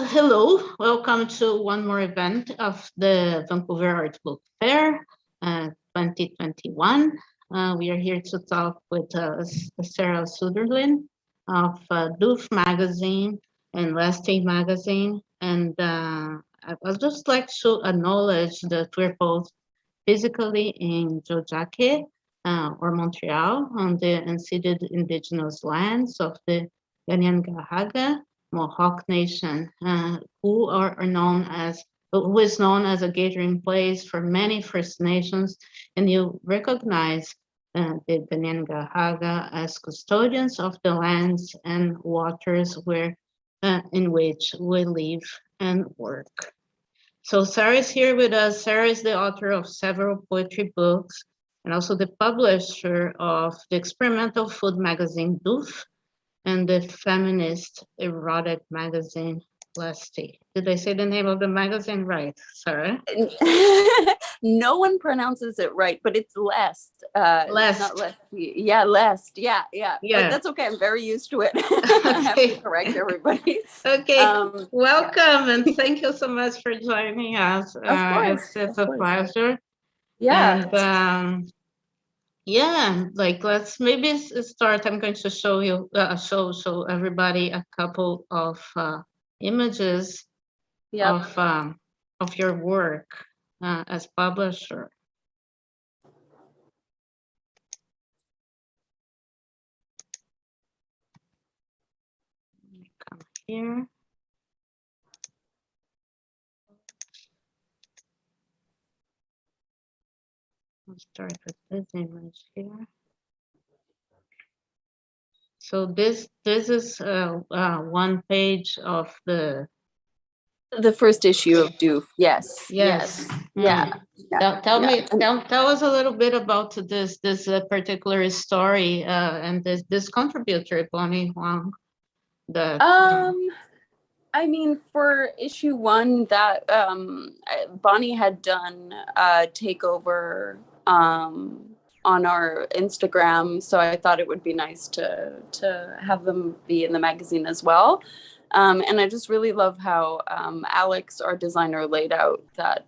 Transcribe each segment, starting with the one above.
Hello, welcome to one more event of the Vancouver Art Book Fair 2021. We are here to talk with Sara Sutterlin of Doof magazine and Leshgold magazine. And I would just like to acknowledge that we're both physically in Jojake or Montreal on the unceded indigenous lands of the Kanien'kehá:ka Mohawk Nation, who is known as a gathering place for many First Nations, and you recognize the Kanien'kehá:ka as custodians of the lands and waters in which we live and work. So Sara is here with us. Sara is the author of several poetry books and also the publisher of the experimental food magazine Doof and the feminist erotic magazine Leshgold. Did I say the name of the magazine right, Sara? No one pronounces it right, but it's Lest. Lest. It's not Lest. Yeah, Lest. Yeah. But that's okay. I'm very used to it. I have to correct everybody. Okay. Welcome and thank you so much for joining us. Of course. It's a pleasure. Yeah. And yeah, like let's maybe start. I'm going to show you, show everybody a couple of images of your work as publisher. Come here. I'll start with this image here. So this is one page of the first issue of Doof. Yes. Yeah. Tell us a little bit about this particular story and this contributor, Bonnie Huang. I mean, for issue 1, that Bonnie had done a takeover on our Instagram, so I thought it would be nice to have them be in the magazine as well. And I just really love how Alex, our designer, laid out that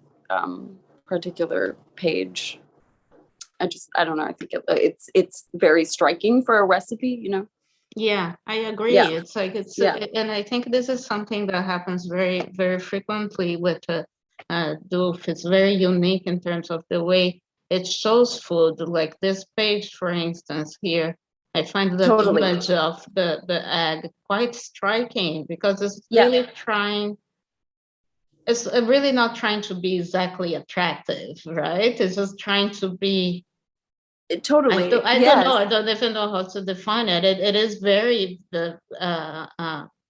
particular page. I don't know. I think it's very striking for a recipe, you know. Yeah, I agree. Yeah. It's like and I think this is something that happens very, very frequently with Doof. It's very unique in terms of the way it shows food. Like this page, for instance, here, I find the image of the egg quite striking because it's really it's really not trying to be exactly attractive, right? It's just trying to be. I don't know. I don't even know how to define it. It is very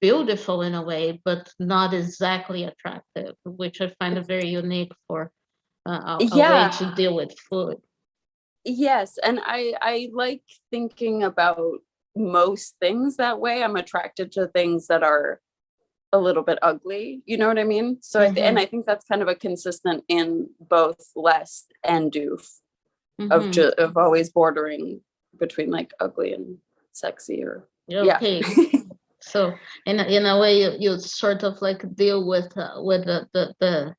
beautiful in a way, but not exactly attractive, which I find it very unique for a way to deal with food. Yes, and I like thinking about most things that way. I'm attracted to things that are a little bit ugly. You know what I mean? So and I think that's kind of a consistent in both Lest and Doof. Of always bordering between like ugly and sexy or So in a way you sort of like deal with the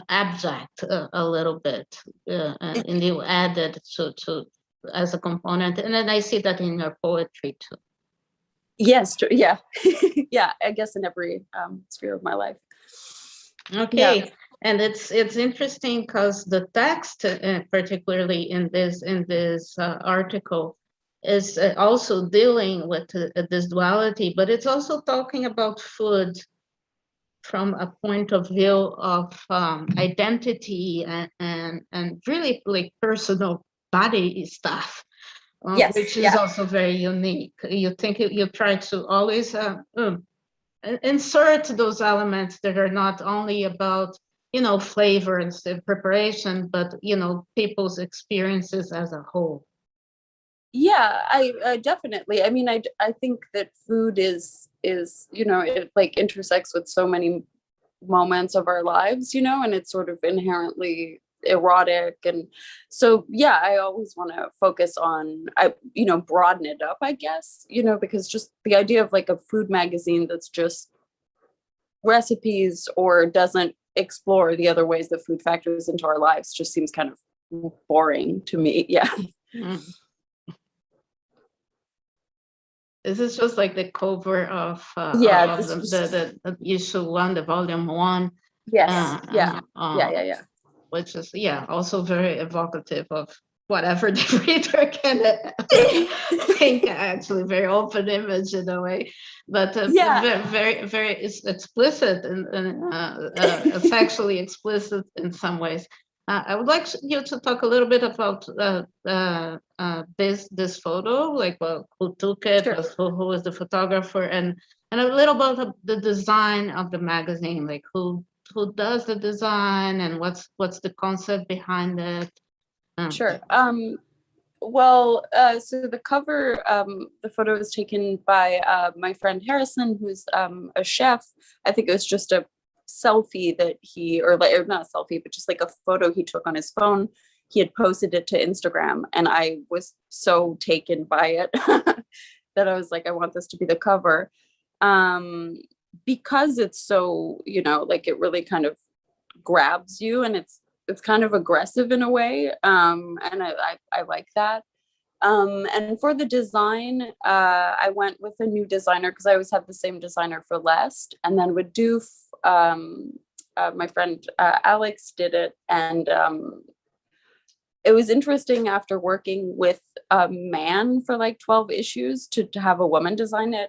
abstract a little bit and you add it to as a component, and then I see that in your poetry too. Yes, yeah. Yeah, I guess in every sphere of my life. Okay. And it's interesting because the text, particularly in this article, is also dealing with this duality, but it's also talking about food from a point of view of identity and really like personal body stuff, which is also very unique. You think you try to always insert those elements that are not only about flavors and preparation, but people's experiences as a whole. Yeah, I definitely. I mean, I think that food is it like intersects with so many moments of our lives, and it's sort of inherently erotic, and so I always want to focus on broaden it up, I guess, because just the idea of like a food magazine that's just recipes or doesn't explore the other ways that food factors into our lives just seems kind of boring to me. Yeah. Mm. This is just like the cover of the issue 1, the volume 1. Yes. Yeah. Which is also very evocative of whatever the reader can think. Actually, very open image in a way, but very very explicit and sexually explicit in some ways. I would like you to talk a little bit about this photo, like who took it, Sure. who was the photographer, and a little about the design of the magazine, like who does the design and what's the concept behind it. Sure. Well, so the cover, the photo was taken by my friend Harrison, who's a chef. I think it was just a selfie that or not a selfie, but just like a photo he took on his phone. He had posted it to Instagram, and I was so taken by it that I was like, I want this to be the cover. Because it's so, like it really kind of grabs you, and it's kind of aggressive in a way. And I like that. And for the design, I went with a new designer because I always have the same designer for Lest. And then with Doof, my friend Alex did it. And it was interesting after working with a man for like 12 issues to have a woman design a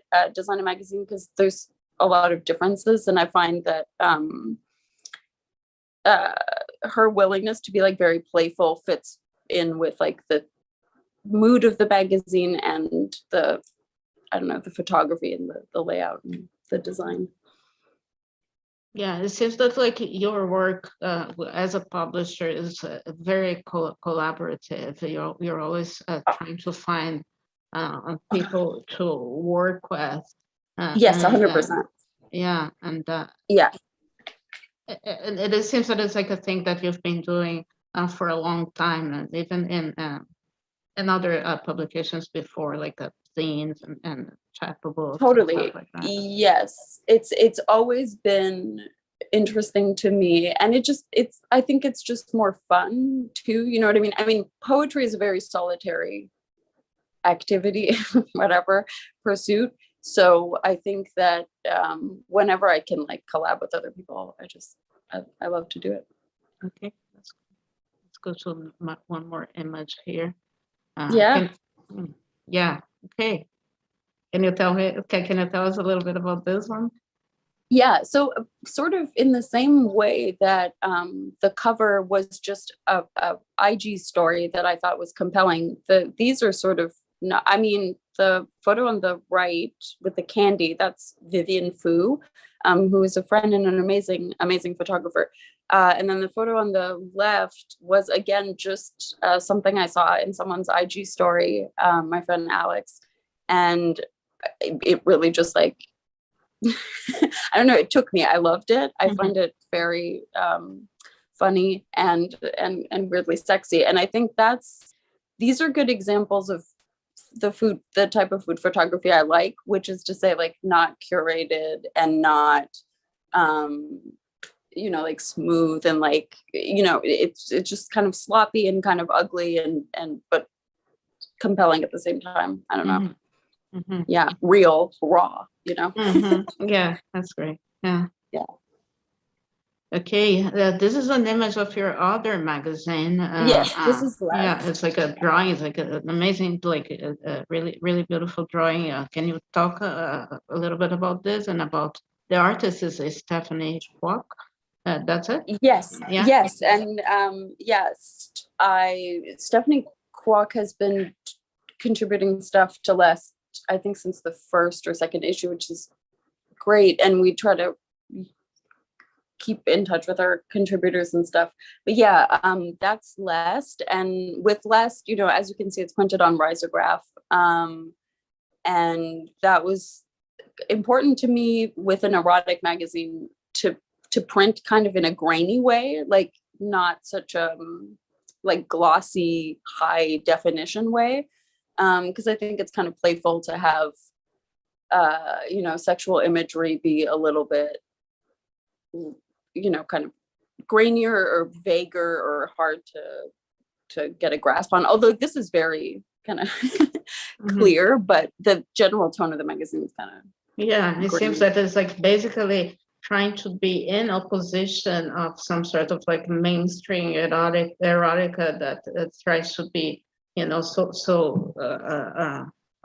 magazine, because there's a lot of differences. And I find that her willingness to be like very playful fits in with like the mood of the magazine and the photography and the layout and the design. Yeah, it seems that like your work as a publisher is very collaborative. You're always trying to find people to work with. Yes, 100%. Yeah, and yeah. And it seems that it's like a thing that you've been doing for a long time, and even in other publications before, like zines and chapbooks. Totally. Like that. Yes, it's always been interesting to me, and I think it's just more fun too. You know what I mean? I mean, poetry is a very solitary activity, whatever pursuit. So I think that whenever I can like collab with other people, I love to do it. Okay, let's go to one more image here. Yeah. Okay. Can you tell us a little bit about this one? Yeah, so sort of in the same way that the cover was just a IG story that I thought was compelling. These are sort of not, I mean, the photo on the right with the candy, that's Vivian Fu, who is a friend and an amazing photographer. And then the photo on the left was, again, just something I saw in someone's IG story, my friend Alex. And it really just like, I don't know, it took me. I loved it. I find it very funny and weirdly sexy. And I think these are good examples of the type of food photography I like, which is to say, like, not curated and not like smooth and like, it's just kind of sloppy and kind of ugly and but compelling at the same time. I don't know. Mm-hmm. Yeah, real, raw, Yeah, that's great. Yeah. Okay, this is an image of your other magazine. Yes, this is Left. Yeah, it's like a drawing. It's like an amazing, like a really, really beautiful drawing. Can you talk a little bit about this and about the artist is Stephanie Sgsmåk? That's it? Yes, yeah? Yes, and yes, Stephanie Småk has been contributing stuff to Lest, I think, since the first or second issue, which is great, and we try to keep in touch with our contributors and stuff. But yeah, that's Lest, and with Lest, as you can see, it's printed on risograph, and that was important to me with an erotic magazine to print kind of in a grainy way, like not such a like glossy high definition way, because I think it's kind of playful to have sexual imagery be a little bit kind of grainier or vaguer or hard to get a grasp on. Although this is very kind of clear, but the general tone of the magazine is kind of it seems that it's like basically trying to be in opposition of some sort of like mainstream erotica that tries to be,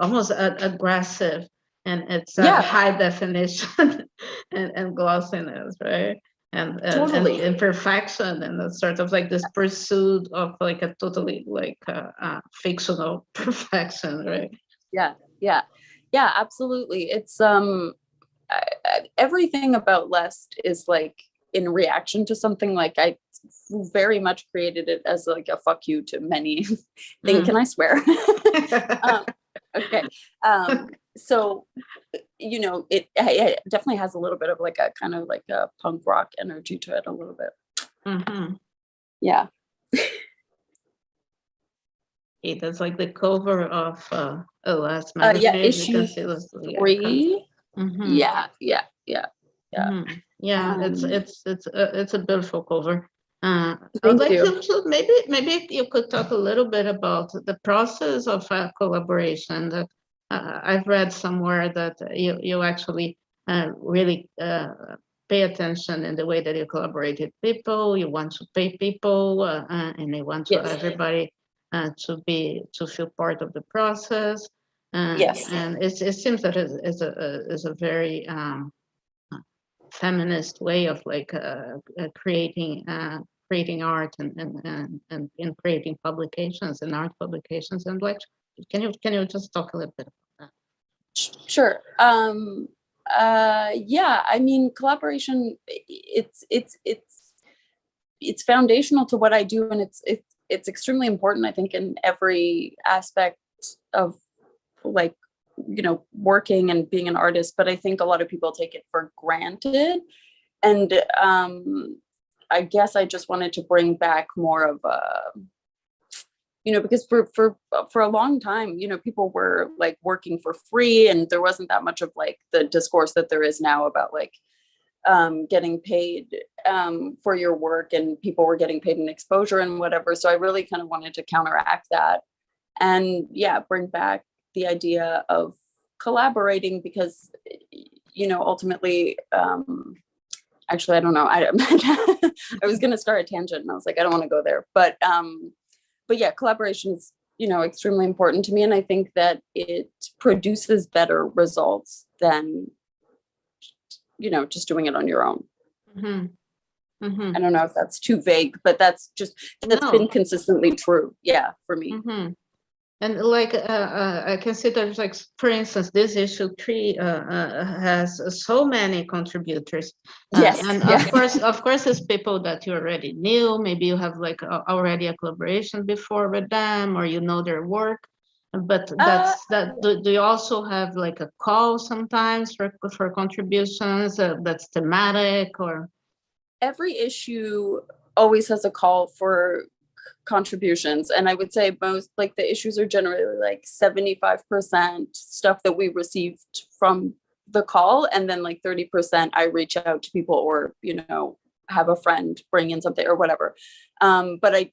almost aggressive, and it's high definition and glossiness, right? And totally. and imperfection, and the sort of like this pursuit of like a totally like fictional perfection, right? Yeah, absolutely. It's everything about Lest is like in reaction to something. Like I very much created it as like a fuck you to many things. Can I swear? Okay. So, it definitely has a little bit of like a kind of like a punk rock energy to it a little bit. Yeah. That's like the cover of last magazine. Issue 3. Yeah. It's a beautiful cover. I would Thank like you. to maybe you could talk a little bit about the process of collaboration. That I've read somewhere that you actually really pay attention in the way that you collaborate with people. You want to pay people, and you want to everybody to feel part of the process. Yes. And it seems that is a very feminist way of like creating art and creating publications and art publications. And like, can you just talk a little bit about that? Sure. I mean, collaboration, it's foundational to what I do, and it's extremely important, I think, in every aspect of like, working and being an artist. But I think a lot of people take it for granted. And I guess I just wanted to bring back more of because for a long time, people were like working for free, and there wasn't that much of like the discourse that there is now about like getting paid for your work, and people were getting paid in exposure and whatever. So I really kind of wanted to counteract that and bring back the idea of collaborating, because ultimately actually I don't know, I was going to start a tangent and I was like, I don't want to go there, but yeah, collaboration is extremely important to me, and I think that it produces better results than just doing it on your own. I don't know if that's too vague, but that's been consistently true for me. And like I consider, like, for instance, this issue 3 has so many contributors. And of course, it's people that you already knew. Maybe you have like already a collaboration before with them, or their work. But do you also have like a call sometimes for contributions that's thematic? Or every issue always has a call for contributions, and I would say most, like, the issues are generally like 75% stuff that we received from the call, and then like 30% I reach out to people, or have a friend bring in something or whatever. But I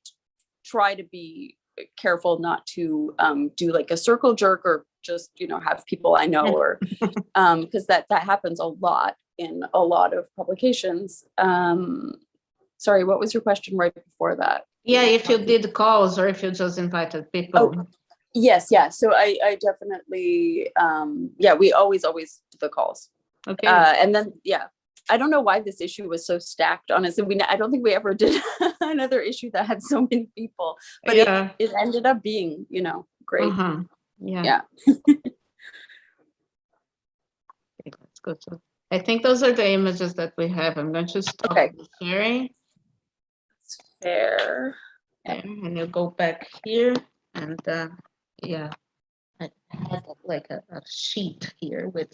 try to be careful not to do like a circle jerk, or just have people I know, or because that happens a lot in a lot of publications. Sorry, what was your question right before that? If you did calls, or if you just invited people. Oh, yes. So I definitely, we always do the calls. Okay. And then, I don't know why this issue was so stacked, honestly. I don't think we ever did another issue that had so many people, but it ended up being, great. Yeah. Okay, let's go to, I think those are the images that we have. I'm going to stop sharing. Fair. And you go back here, and I had like a sheet here with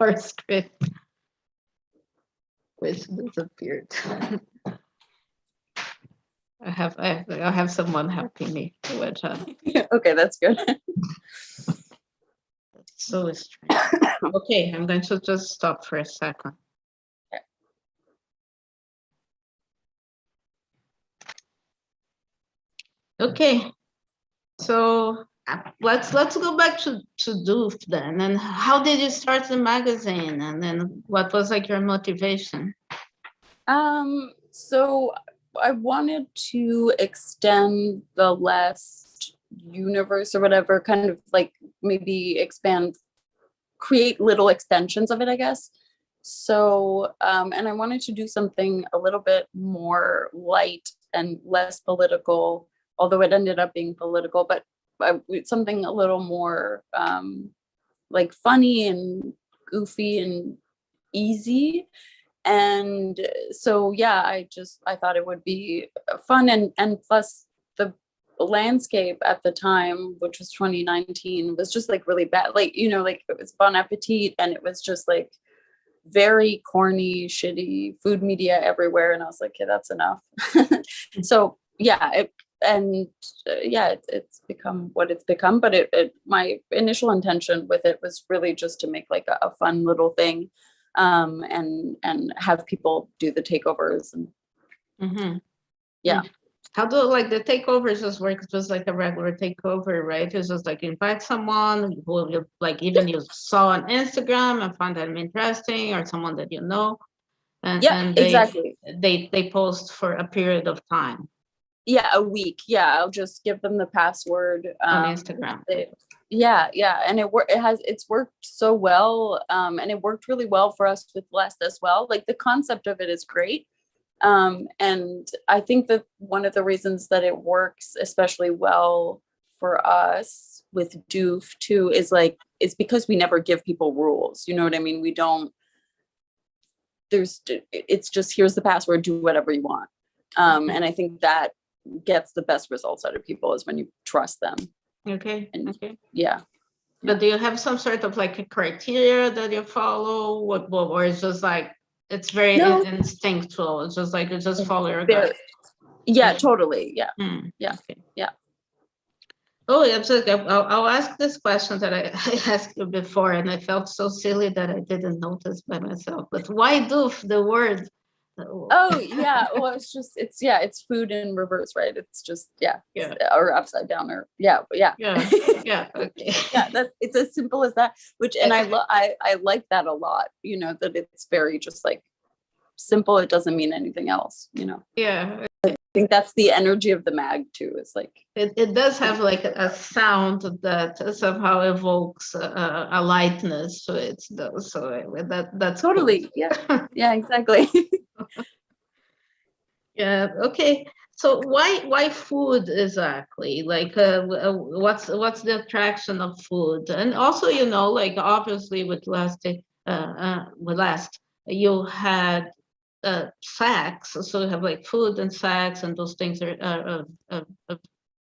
our script, which disappeared. I have someone helping me with okay, that's good. That's so strange. Okay, I'm going to just stop for a second. Okay, so let's go back to Doof then. And how did you start the magazine? And then what was like your motivation? So I wanted to extend the last universe or whatever, kind of like maybe expand, create little extensions of it, I guess. So, and I wanted to do something a little bit more light and less political, although it ended up being political, but something a little more like funny and goofy and easy. And so yeah, I thought it would be fun, and plus the landscape at the time, which was 2019, was just like really bad, like, you know, like it was Bon Appetit, and it was just like very corny, shitty food media everywhere, and I was like, yeah, that's enough. So yeah, it's become what it's become, but my initial intention with it was really just to make like a fun little thing, and have people do the takeovers, and yeah. How do like the takeovers just work? It's just like a regular takeover, right? It's just like invite someone who you like, even you saw on Instagram and find them interesting, or someone that you know, and exactly. They post for a period of time. Yeah, a week. Yeah, I'll just give them the password on Instagram. And it's worked so well, and it worked really well for us with Lest as well. Like the concept of it is great, and I think that one of the reasons that it works especially well for us with Doof too is because we never give people rules. You know what I mean? We don't. It's just, here's the password, do whatever you want, and I think that gets the best results out of people is when you trust them. Okay. Yeah. But do you have some sort of like a criteria that you follow? Or it's just like it's very instinctual? It's just like you just follow your gut. Yeah, totally. Yeah. Yeah. Okay. Yeah. Oh, absolutely. I'll ask this question that I asked you before, and I felt so silly that I didn't notice by myself. But why Doof, the word? Oh yeah, well it's food in reverse, right? It's just or upside down, or okay. It's as simple as that, which, and I like that a lot, you know, that it's very just like simple. It doesn't mean anything else, you know. I think that's the energy of the mag too. It's like it does have like a sound that somehow evokes a lightness to it, though. So that's totally cool. Yeah, exactly. Yeah. Okay. So why food exactly? Like, what's the attraction of food? And also, you know, like obviously with Lest, you had sacks, so you have like food and sacks, and those things are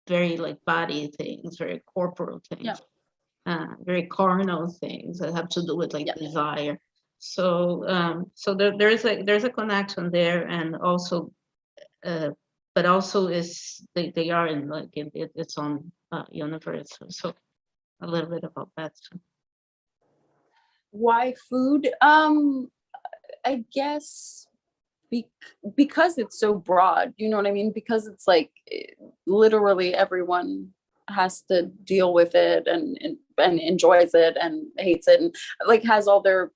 very like body things, very corporal things, very carnal things that have to do with like desire. So there's a connection there, and also. But also they are in like its own universe. So a little bit about that too. Why food? I guess because it's so broad, you know what I mean? Because it's like literally everyone has to deal with it and enjoys it and hates it, and like has all their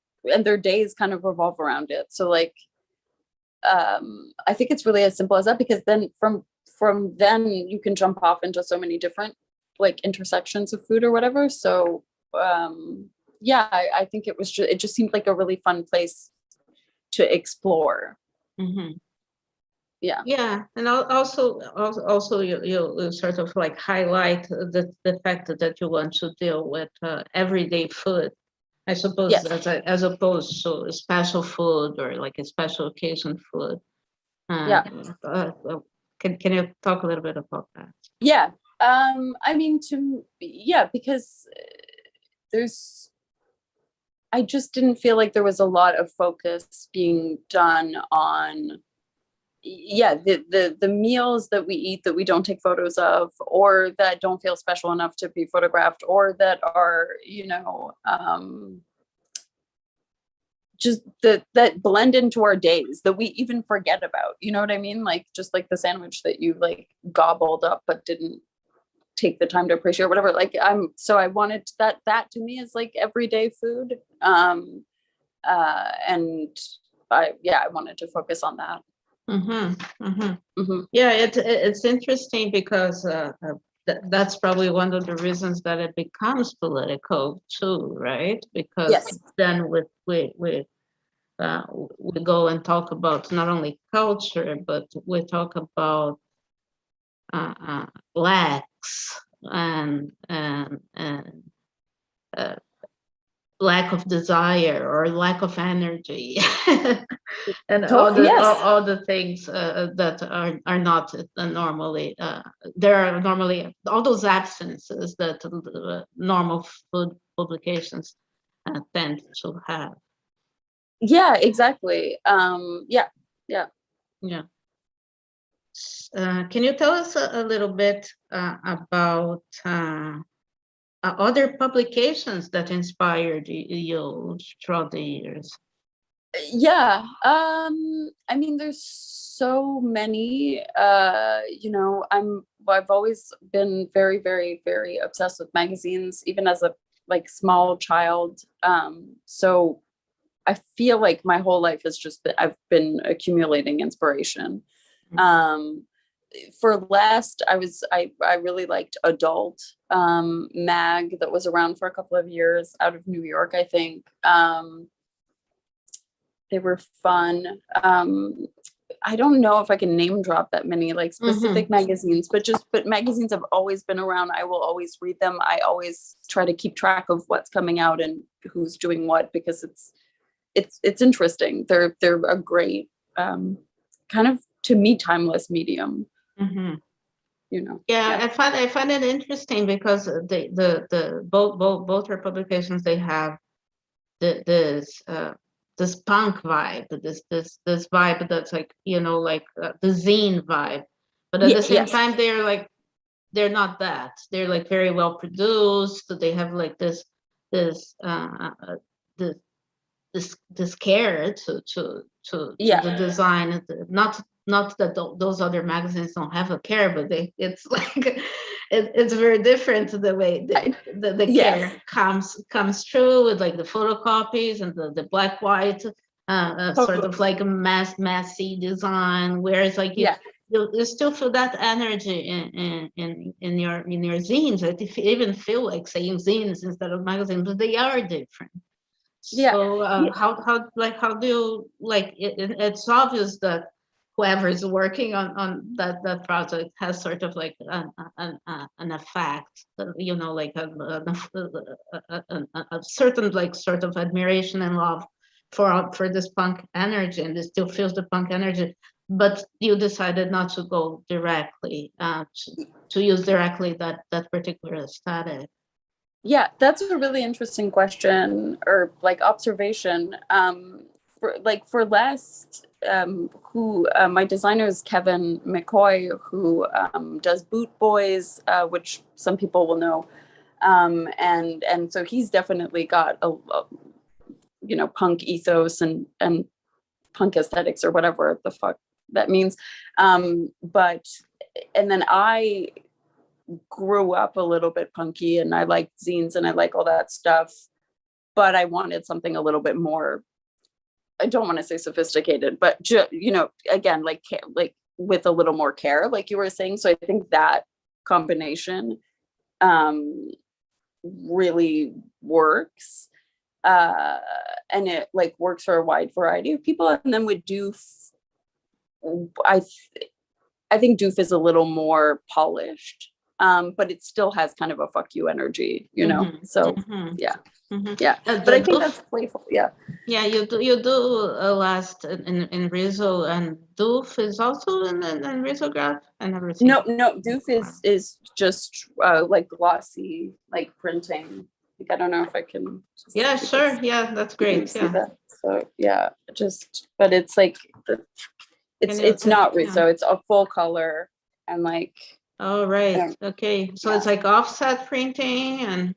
days kind of revolve around it. So like I think it's really as simple as that, because then from then you can jump off into so many different like intersections of food or whatever. So I think it just seemed like a really fun place to explore. Yeah, and also you sort of like highlight the fact that you want to deal with everyday food, I suppose, as opposed to a special food or like a special occasion food. Can you talk a little bit about that? Yeah. I mean, because I just didn't feel like there was a lot of focus being done on the meals that we eat that we don't take photos of, or that don't feel special enough to be photographed, or that are, you know, just that blend into our days that we even forget about, you know what I mean? Like, just like the sandwich that you like gobbled up but didn't take the time to appreciate, or whatever. Like, so I wanted that to me is like everyday food. And I wanted to focus on that. Yeah, it's interesting because that's probably one of the reasons that it becomes political too, right? Because then we go and talk about not only culture, but we talk about blacks and lack of desire or lack of energy, and all the things that are not normally there are normally all those absences that normal food publications tend to have. Yeah, exactly. Yeah. Can you tell us a little bit about other publications that inspired you throughout the years? Yeah, I mean, there's so many. I've always been very, very, very obsessed with magazines, even as a like small child. So I feel like my whole life has just been, I've been accumulating inspiration. For last, I really liked Adult mag that was around for a couple of years out of New York, I think. They were fun. I don't know if I can name drop that many like specific magazines, but magazines have always been around. I will always read them. I always try to keep track of what's coming out and who's doing what, because it's interesting. They're a great kind of, to me, timeless medium. I find it interesting because both her publications, they have this punk vibe, this vibe that's like, like the zine vibe, but at the same time they're not that. They're like very well produced. They have like this care to the design. Not that those other magazines don't have a care, but it's like it's very different the way the care comes through with like the photocopies and the black white sort of like a massy design, whereas like you still feel that energy in your zines. I even feel like saying zines instead of magazines, but they are different. So how do you like it's obvious that whoever is working on that project has sort of like an effect, like a certain like sort of admiration and love for this punk energy, and it still feels the punk energy, but you decided not to go directly to use directly that particular aesthetic. Yeah, that's a really interesting question, or like observation. For last, who my designer is xʷməthkվəy, who does Boot Boys, which some people will know, and so he's definitely got a punk ethos and punk aesthetics, or whatever the fuck that means. But then I grew up a little bit punky, and I like zines and I like all that stuff, but I wanted something a little bit more, I don't want to say sophisticated, but again, like with a little more care, like you were saying. So I think that combination really works, and it like works for a wide variety of people. And then with Doof, I think Doof is a little more polished, but it still has kind of a fuck you energy, so but I think that's playful. You do last in Rizzo, and Doof is also in Risograph. I never seen. No, Doof is just like glossy, like printing. Like, I don't know if I can sure, that's great. That. So but it's like it's not Rizzo, it's a full color, and like, oh right, okay, so it's like offset printing, and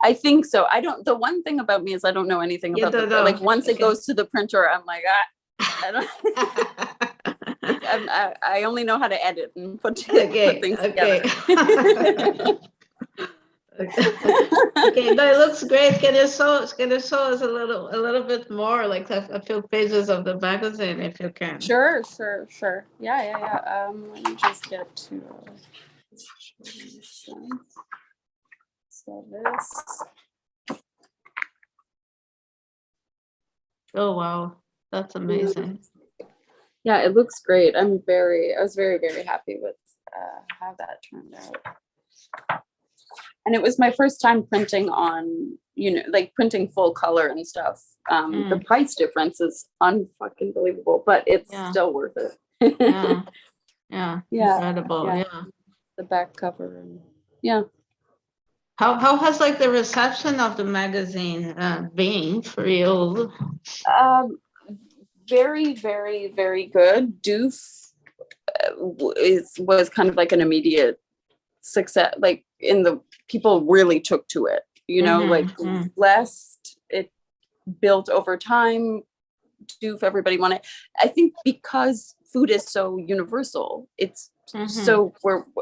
I think so. I don't. The one thing about me is I don't know anything about the like. Once it goes to the printer, I'm like, I don't. I only know how to edit and put things together. Okay, no, it looks great. Can you show us a little bit more, like a few pages of the magazine, if you can? Sure. Yeah. Let me just get to. So this. Oh wow, that's amazing. Yeah, it looks great. I was very, very happy with how that turned out. And it was my first time printing on, like printing full color and stuff. The price difference is unfucking believable, but it's still worth it. Yeah. Incredible. Yeah. The back cover and yeah. How has like the reception of the magazine been for you? Very, very, very good. Doof was kind of like an immediate success. Like people really took to it. Blessed, it built over time. Doof, everybody wanted. I think because food is so universal, it's so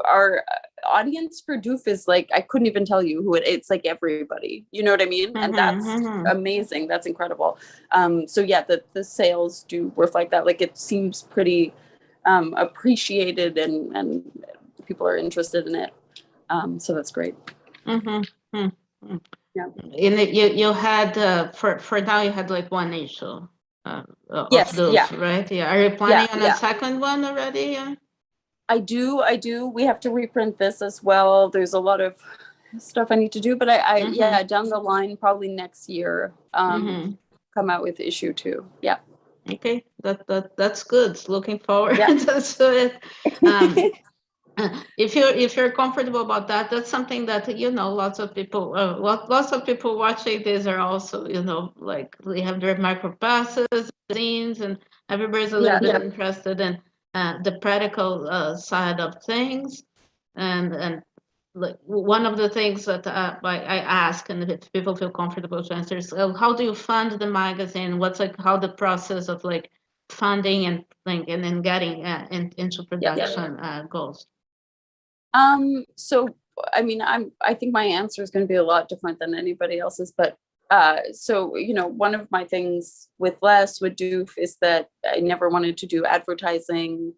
our audience for Doof is like, I couldn't even tell you who it's like everybody, you know what I mean? And that's amazing. That's incredible. So yeah, the sales do reflect that. Like it seems pretty appreciated and people are interested in it. So that's great. Yeah. You had for now you had like one issue of Doof, right? Yeah. Are you planning on a second one already? Yeah. I do. We have to reprint this as well. There's a lot of stuff I need to do, but I down the line, probably next year, come out with issue 2. Yeah. Okay, that's good. Looking forward to it. If you're comfortable about that, that's something that lots of people watching this are also like they have their micropasses, zines, and everybody's a little bit interested in the practical side of things, and like one of the things that I ask, and if people feel comfortable to answer, is how do you fund the magazine? What's like how the process of like funding and then getting into production goes? So I mean, I think my answer is going to be a lot different than anybody else's, but so one of my things with Doof is that I never wanted to do advertising.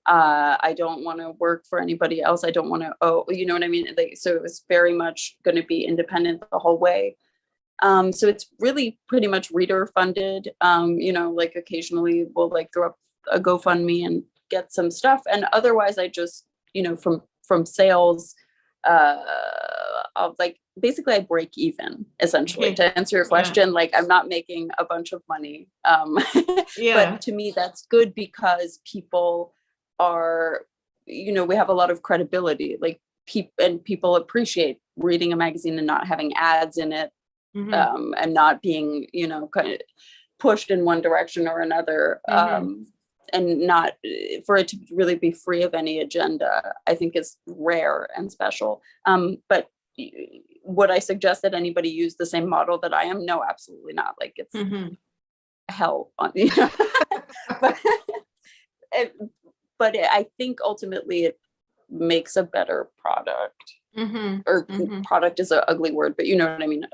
I don't want to work for anybody else. I don't want to you know what I mean? So it was very much going to be independent the whole way. So it's really pretty much reader funded. Like occasionally we'll like throw up a GoFundMe and get some stuff, and otherwise I just from sales, I'll like basically I break even essentially to answer your question. Like I'm not making a bunch of money, but to me that's good because people are, we have a lot of credibility. Like people appreciate reading a magazine and not having ads in it, and not being kind of pushed in one direction or another. And not for it to really be free of any agenda, I think is rare and special. But would I suggest that anybody use the same model that I am? No, absolutely not. Like it's hell on, but I think ultimately it makes a better product. Product is an ugly word, but you know what I mean.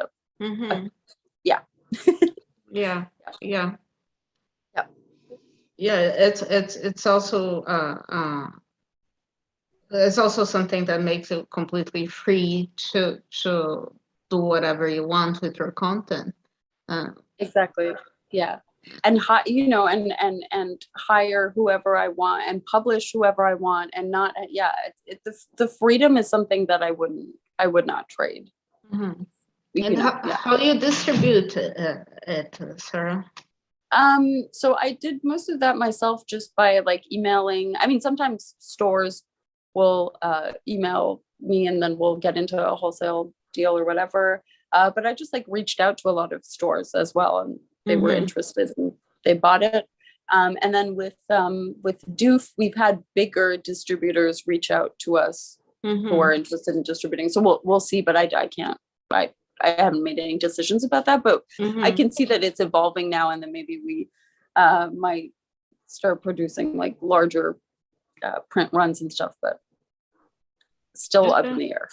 It's also something that makes it completely free to do whatever you want with your content. Exactly. Yeah. And and hire whoever I want and publish whoever I want, and not the freedom is something that I would not trade. And how do you distribute it, Sara? So I did most of that myself just by like emailing. I mean, sometimes stores will email me and then we'll get into a wholesale deal or whatever. But I just like reached out to a lot of stores as well, and they were interested and they bought it. And then with Doof, we've had bigger distributors reach out to us who are interested in distributing. So we'll see, but I can't. haven't made any decisions about that, but I can see that it's evolving now, and then maybe we might start producing like larger print runs and stuff, but still up in the air.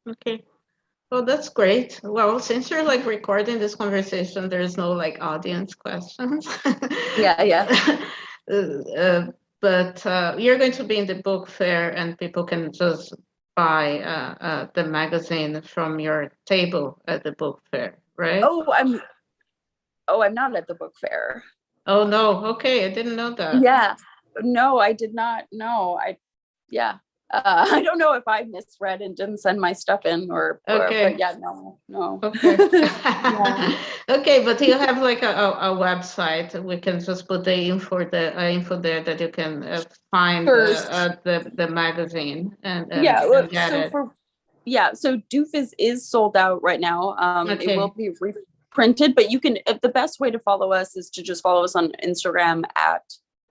Okay. Well, that's great. Well, since you're like recording this conversation, there's no like audience questions. Yeah. But you're going to be in the book fair, and people can just buy the magazine from your table at the book fair, right? I'm not at the book fair. Oh no. Okay, I didn't know that. Yeah. No, I did not know. I don't know if I misread and didn't send my stuff in but yeah, no. Okay. Yeah. Okay, but you have like a website. We can just put the info there that you can find the magazine and get it. So Doof is sold out right now. It will be reprinted, but you can. The best way to follow us is to just follow us on Instagram at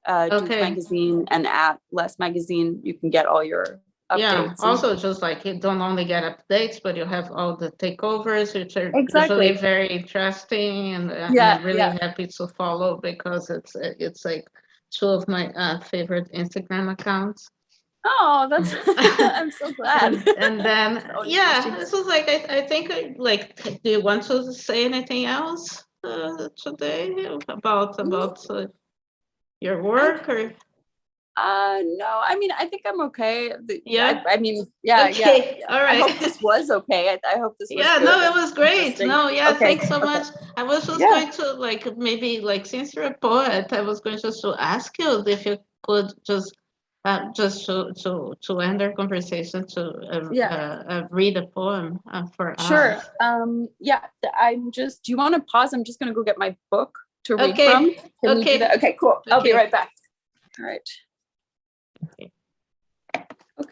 Doof Magazine and at Less Magazine. You can get all your updates. Yeah, also just like you don't only get updates, but you have all the takeovers, which are usually very interesting, and I'm really happy to follow because it's like two of my favorite Instagram accounts. Oh, that's I'm so glad. and then this was like I think like, do you want to say anything else today about your work or? No, I mean, I think I'm okay. Yeah. I mean, Okay. All right. I hope this was okay. I hope this was good. No, it was great. No, thanks so much. I was just going to like, maybe like, since you're a poet, I was going just to ask you if you could just to end our conversation to read a poem for us. Sure. Do you want to pause? I'm just going to go get my book to read from. Can you do that? Okay, cool. I'll be right back. All right.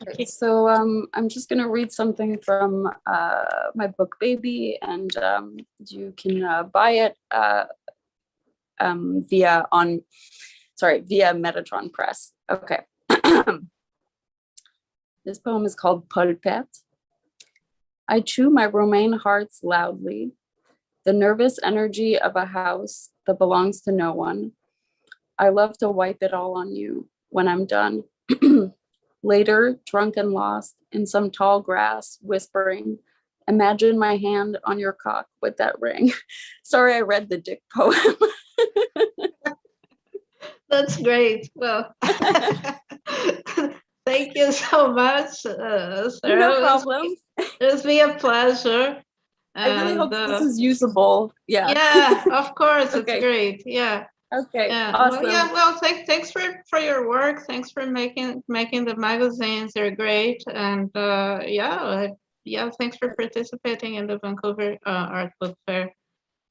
Okay, so I'm just going to read something from my book, Baby, and you can buy it via Metatron Press. Okay. This poem is called Polpette. I chew my romaine hearts loudly, the nervous energy of a house that belongs to no one. I love to wipe it all on you when I'm done. Later, drunk and lost in some tall grass, whispering, imagine my hand on your cock with that ring. Sorry, I read the dick poem. That's great. Well, thank you so much, Sara. No problem. It's been a pleasure. I really hope this is usable. Yeah. Yeah, of course. It's great. Yeah. Okay. Yeah. Awesome. Well, thanks for your work. Thanks for making the magazines. They're great. And thanks for participating in the Vancouver Art Book Fair.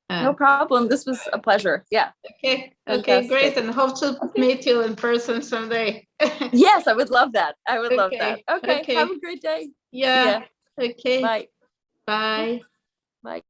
No problem. This was a pleasure. Yeah. Okay, great. And hope to meet you in person someday. Yes, I would love that. Love that. Okay. Have a great day. Yeah. Okay. Bye. Bye. Bye.